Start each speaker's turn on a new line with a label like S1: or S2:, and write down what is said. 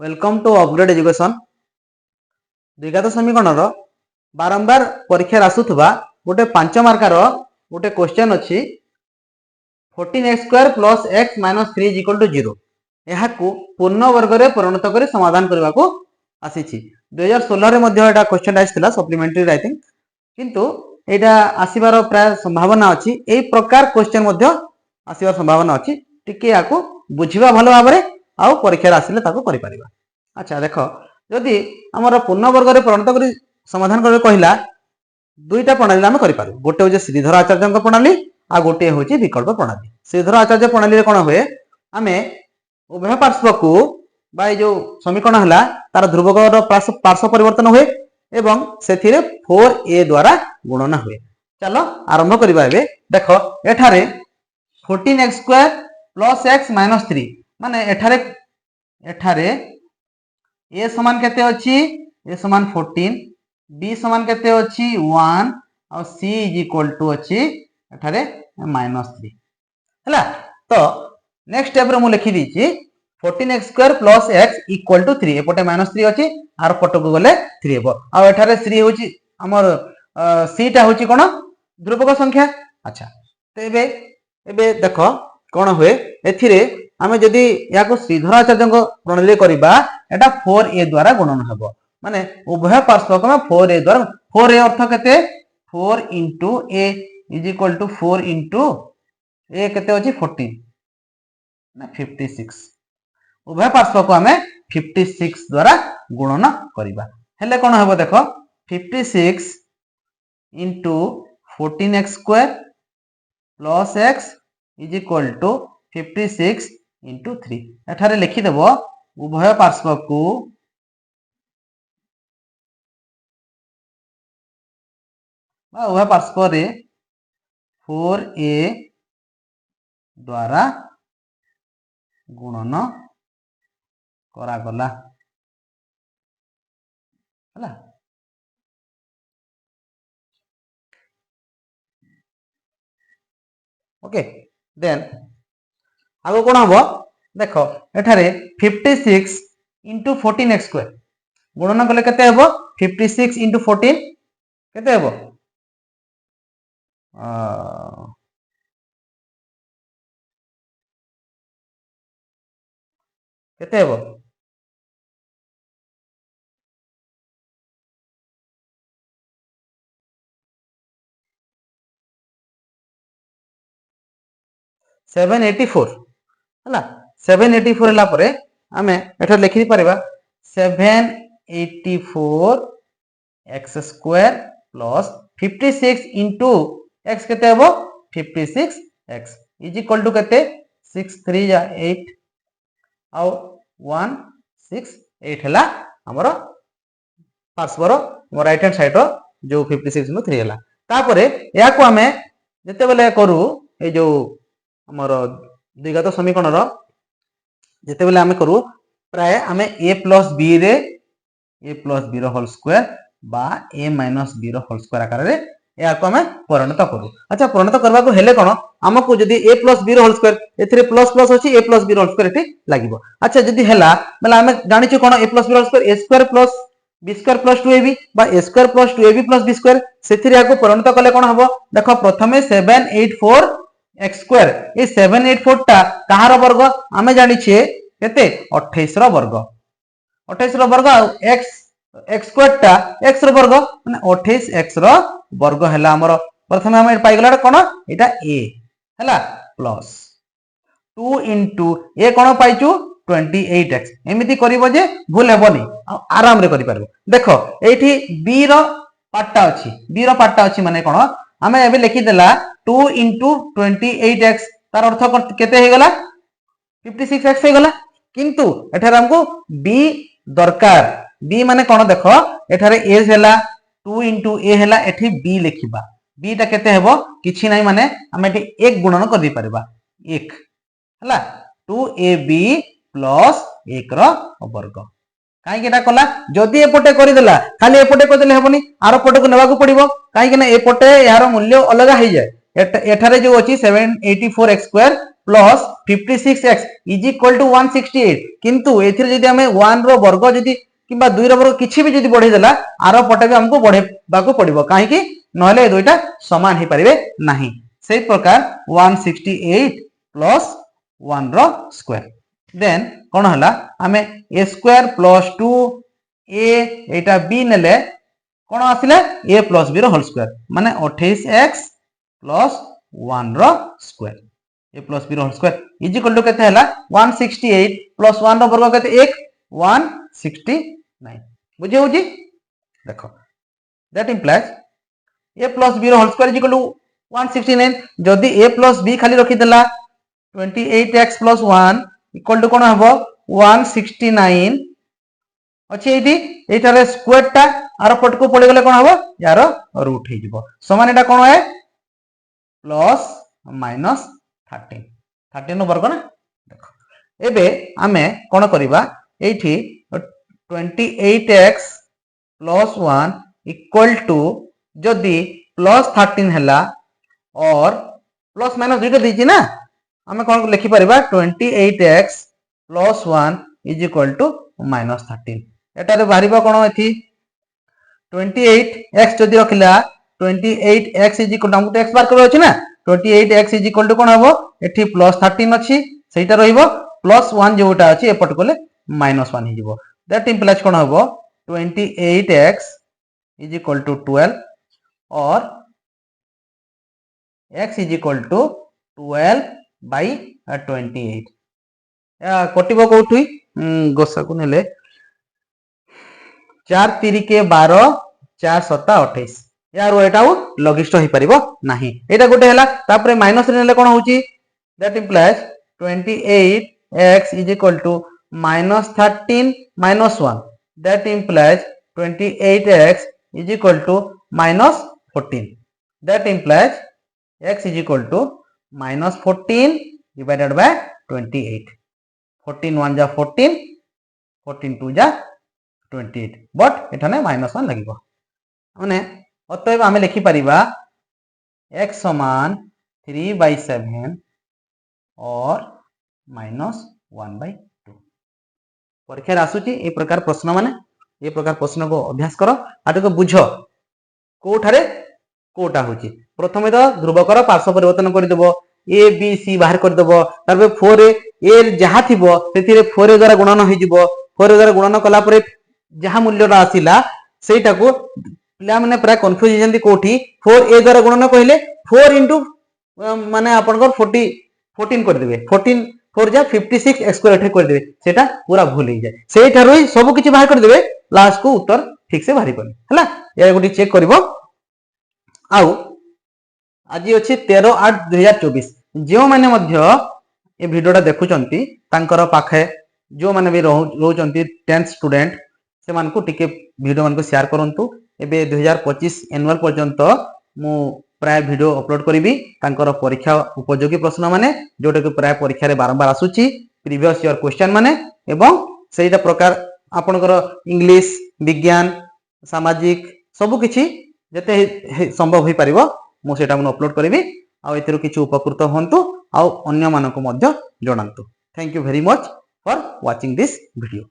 S1: Welcome to upgrade education. द्विघात समीकरण बारंबार परीक्षा आसुवा गोटे 5 मार्कार गोटे क्वेश्चन अच्छी 14x² plus x minus 3 equal to 0 यह पूर्ण वर्ग में परिणत कर समाधान करने को आसी 2016 क्वेश्चन आसाला सप्लीमेंटरी राइटिंग किंतु यहाँ आसबार प्राय संभावना अच्छी यही प्रकार क्वेश्चन आसबार संभावना अच्छी टिके या बुझा भल भाव में आउ परीक्षा आसिले करें। अच्छा देख जदि आमर पूर्ण वर्ग में परिणत कर समाधान कर कहला दुईटा प्रणाली आम कर गोटे हूँ श्रीधर आचार्य प्रणाली आ गोटे हूँ विकल्प प्रणाली। श्रीधर आचार्य प्रणाली कौन हुए आम उभय पार्श्व को जो समीकरण है तार ध्रुवक पार्श्व परिवर्तन हुए एवं से 4a द्वारा गुणन हुए। चलो आरंभ करवा देख एठारे 14x² प्लस x माइनस 3 माने एठारे a समान केते अछि a समान 14 b समान केते अछि 1 और c इज इक्वल टू अछि एठारे -3 हला। तो नेक्स्ट स्टेप रे मु लिखि दिछि 14x² plus x equal to 3 एपटे -3 अछि आर पटको गले 3 हेबो आ एठारे 3 होछि हमर c टा होछि कोन ध्रुवक संख्या। अच्छा तो एबे देखो कोन हुए एथिरे आमे जदि या को श्रीधर आचार्य प्रणाली करबा एटा 4a द्वारा गुणन हेबो माने उभय पार्श्व को 4a द्वारा 4a अर्थ केते 4 into a is equal to 4 into a केते अछि 14 ना 56 उभय पार्श्व को हमें 56 द्वारा गुणन करबा हेले कोन हेबो देखो 56 into 14x² plus x is equal to 56 into 3 एठारे लिखि देबो उभय पार्श्व को उभय पार्श्व रे 4a द्वारा गुणन करा गला हला। ओके देन आगो कोन हबो देखो एठारे 56 into 14x² गुणन कले केते हेबो 56 into 14 केते हेबो केते हेबो 784 हला 784 हला परे आमे एठा लिखि परबा 784 x² प्लस 56 into x केते हेबो 56 x इज इक्वल टू केते 6 3 जा 8 आउ 1 6 8 हला हमर पार्श्वर राइट हैंड साइड रो जो 56 नो 3 हला तापरे या को हमें जते बेले करू ए जो हमर द्विघात समीकरण रो जते बेले हमें करू प्राय हमें a प्लस b रे a प्लस b रो होल स्क्वायर बा a माइनस b रो होल स्क्वायर आकार रे या को हमें परिणत करू। अच्छा परिणत करबा को हेले कोन हमकु जदी a प्लस b रो होल स्क्वायर एथिरे प्लस प्लस अछि a प्लस b रो होल स्क्वायर एठी लागिवो। अच्छा जदी हेला मतलब हमें जानि छु कोन a प्लस b रो whole square a square plus b square plus 2ab बा a square plus 2ab plus b square सेथिरे या को परिणत कले कोन हबो देखो प्रथमे 784 x² ए 784 टा कहार वर्ग आमे जानि छे केते 28 रो वर्ग 28 रो वर्ग x² टा x रो वर्ग माने 28 x रो वर्ग हला हमर प्रथमे हम पाइ गला कोन एटा a हला प्लस 2 into a कोन पाइचू 28x एमिति करिवो जे भूल हेबोनी आराम रे करि परबो। देखो एठी b रो पार्टटा अछि माने कोन हमें एबे लिखि देला 2 into 28x तार अर्थ केते हे गला 56x हे गला किंतु एठारे हमको b दरकार b माने कोन देखो एठारे a हेला 2 into a हेला एठी b लिखिबा b टा केते हेबो किछि नै माने हम एठी 1 गुणन कर दी परबा 1 हला 2ab प्लस 1 रो वर्ग काई केटा कला जदी एपटे करि देला खाली एपटे कर देले हेबोनी आरो पटे को नेबा को पड़िबो काई कि ना एपटे यार मूल्य अलग हो जाय एठारे जो अछि 784x² plus 56x is equal to 168 किंतु एथिरे जदि हमें 1 रो वर्ग जदि किबा 2 रो वर्ग किछि भी जदि बढ़े देला आरो पटे भी हमको बढ़ेबाको पड़िबो काहे कि नहले ए दुइटा समान ही परिबे नाही से प्रकार 168 प्लस 1 रो स्क्वायर देन कोन हला हमें a स्क्वायर प्लस 2 a एटा b नेले कोन आसिले a प्लस b रो होल स्क्वायर माने 28x प्लस 1 रो स्क्वायर a प्लस b रो whole square is equal to केते हला 168 प्लस 1 रो वर्ग केते 1 169 बुझे होजी देखो that implies a plus b रो whole square is equal to 169 जदी a प्लस b खाली रखि देला 28x प्लस 1 इक्वल टू कोन हबो 169 अछि एठी एटारे स्क्वायर टा आरो पट को पड़े गले कोन हबो यार रूट हे जिवो समान एटा कोन है प्लस माइनस 13 नो वर्ग ना देखो एबे आमे कोन करिबा एठी 28x प्लस 1 इक्वल टू जदी प्लस 13 हला और प्लस माइनस दुइटा दिछि ना हमें कोन लिखि परिबा 28x plus 1 is equal to minus 13 एटारे बाहरिबा कोन एथि 28x जदी रखिला 28x इज इक्वल टू हमको x बार करबो अछि ना 28x इज इक्वल टू कोन हबो एथि प्लस 13 अछि सेटा रहिबो प्लस 1 जोटा अछि ए पट कोले माइनस 1 हि जिवो दैट इंप्लाइज कोन हबो 28x इज इक्वल टू 12 और x is equal to 12 by 28 कटिबो कोठी गोसा को नेले 4 3 के 12 4 7 28 यार एटा लघिष्ठ ही परिबो नाही एटा गोटे हला तापरे माइनस रे नेले कोन होची that implies 28x is equal to minus 13 minus 1 that implies 28x is equal to minus 14 that implies x is equal to minus 14 divided by 28 14 1 जा 14 14 2 जा 28 बट एठाने माइनस 1 लागिबो माने अतएव हमें लिखि परिबा x समान 3/7 और माइनस 1/2 परीक्षा रे आसुची ए प्रकार प्रश्न माने ए प्रकार प्रश्न को अभ्यास करो आटको बुझो कोठारे कोटा होची प्रथमे तो ध्रुवकर पार्श्व परिवर्तन कर देबो a b c बाहर कर देबो तारबे 4 a जहा थिबो सेथिरे 4 द्वारा गुणन होई जिवो 4 द्वारा गुणन कला परे जहा मूल्यटा आसिला सेटा को पिला माने प्राय कंफ्यूज जंती कोठी 4a द्वारा गुणन कहले 4 इनटू माने आपन 14 कर देबे 14 4 जा 56 x स्क्वायर कर देबे सेटा पूरा भूल ही जाए सेटा रही सब किछि बाहर कर देबे लास्ट को उत्तर ठीक से बाहरी करनी हला या गोटी चेक करबो आउ आज अछि 13/8/2024 जो माने मध्य ए वीडियोटा देखुचंती तांकर पाखे जो माने भी रहउचंती 10th स्टूडेंट से मान को टिके वीडियो मान को शेयर करंतु एबे 2025 एनुअल पर्यंत मु प्राय वीडियो अपलोड करिवि तांकर परीक्षा उपयोगी प्रश्न माने जोटा कि प्राय परीक्षा रे बारंबार आसुची प्रीवियस ईयर क्वेश्चन माने एवं सेटा प्रकार आपनकर इंग्लिश विज्ञान सामाजिक सब किछि जते संभव होई परिबो मु सेटा मन अपलोड करिवि आ एतिरो किछि उपकृत होंतु आ अन्य मानको मध्य जणांतु thank you very much for watching this video.